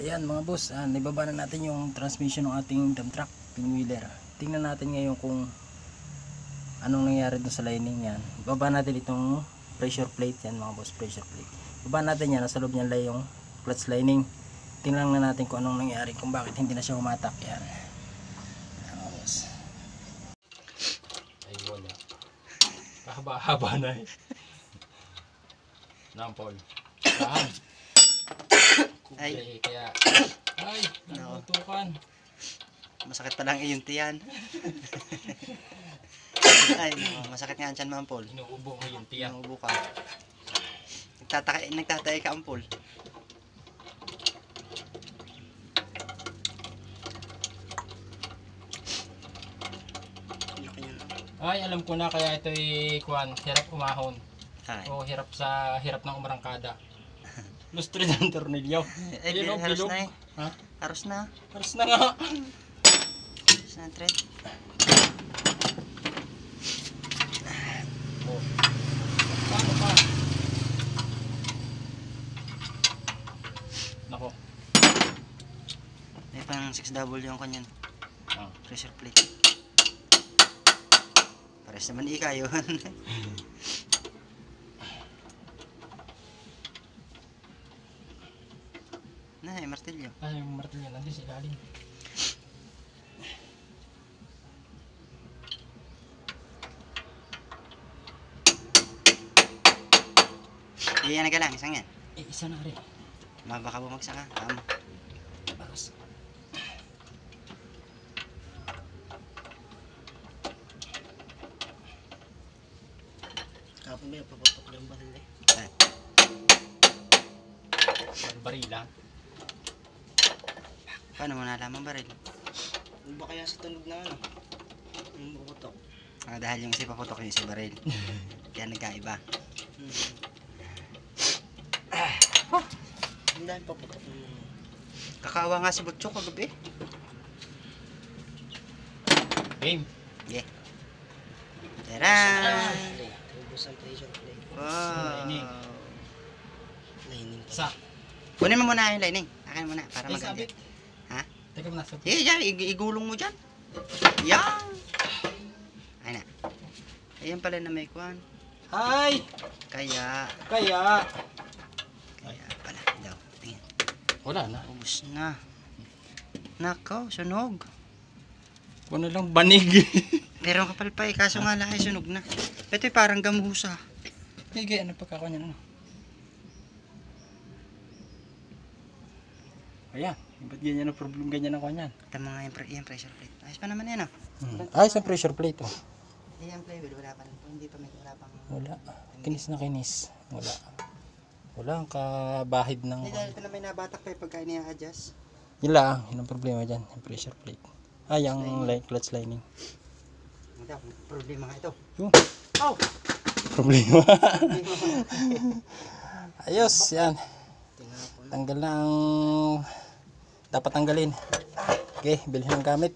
Ayan mga boss, nababa na natin yung transmission ng ating dump truck, pinwheeler. Tingnan natin ngayon kung anong nangyari dun sa lining yan. Baba natin itong pressure plate yan mga boss, pressure plate. Baba natin yan, nasa loob niyan lang yung clutch lining. Tingnan na natin kung anong nangyari, kung bakit hindi na siya humatak yan. Ayan mga boss. Ay wala. Kahaba-haba na eh. Nampol. Saan? Ay. Kaya ay, nakutukan. Masakit pa lang iyong tiyan. Ay, no, masakit nga ang tiyan mo, Ampol. Inuubo mo yung tiyak. Inuubo ka. Nagtatay ka, Ampol. Ay, alam ko na kaya ito'y kuwan, hirap umahon. Ay. O hirap ng umarangkada. Lustrid ang tornilyo. Eh, Ayun, haros bilog. na eh. Ha? Haros na. Haros na nga. Haros na ang thread. Oh. Paano pa? Nako. May pang 6W ang kanyan. Ah. Pressure plate. Pares naman ika yun. Na, may martilyo. Ay, yung martilyo nandun sa ilalim. Iyan na ka lang, isang yan. Eh, isa na rin. Baka bumagsak ka. Tama. Bakas. Kapag may papatok ng baril eh. Barila. Paano mo nalaman baril? Ano ba kaya sa tunog na ano? Yung bukutok. Ah, dahil yung isa paputok yung isa baril. Kaya nagkaiba. Ang dahil papatok ng Kakawa nga si Butchok kagabi. Game. Yeah. Tara! ubos ang pressure plate. Wow. Lining pa. Sa. Kunin mo muna yung lining. Akin muna para Eh, maganda. sabit. Ha? Teka muna. Sabit. Eh, yan. Igulong mo dyan. Yan. Ay na. Ayan pala na may kwan. Hi! Kaya Kaya. pala. Daw. Tingin. Wala na. Ubus na. Nakaw, sunog. Kung lang banig. Pero ang kapal pa eh. Kaso nga lang ay sunog na. Ito'y parang gamusa. Hige, ano pagkakanya na? Ayan. Ba't ganyan ang problem? Ganyan ang kanyan. Tama nga yung pressure plate. Ayos pa naman yan, oh. Ay, sa pressure plate oh. Ayan, plywood. Wala pa rin po. Hindi pa may wala pang... Wala. Kinis na kinis. Wala. Wala ang kabahid ng... Hindi, dahil ito na may nabatak pa yung pagka i-adjust. Yun lang, yun ang problema dyan. Yung pressure plate. Ay, yung clutch lining. Ito, problema nga ito. Yung Oh! problema. Ayos, yan. tinapon. Tanggal na ang dapat tanggalin. Okay, bilhin ng gamit.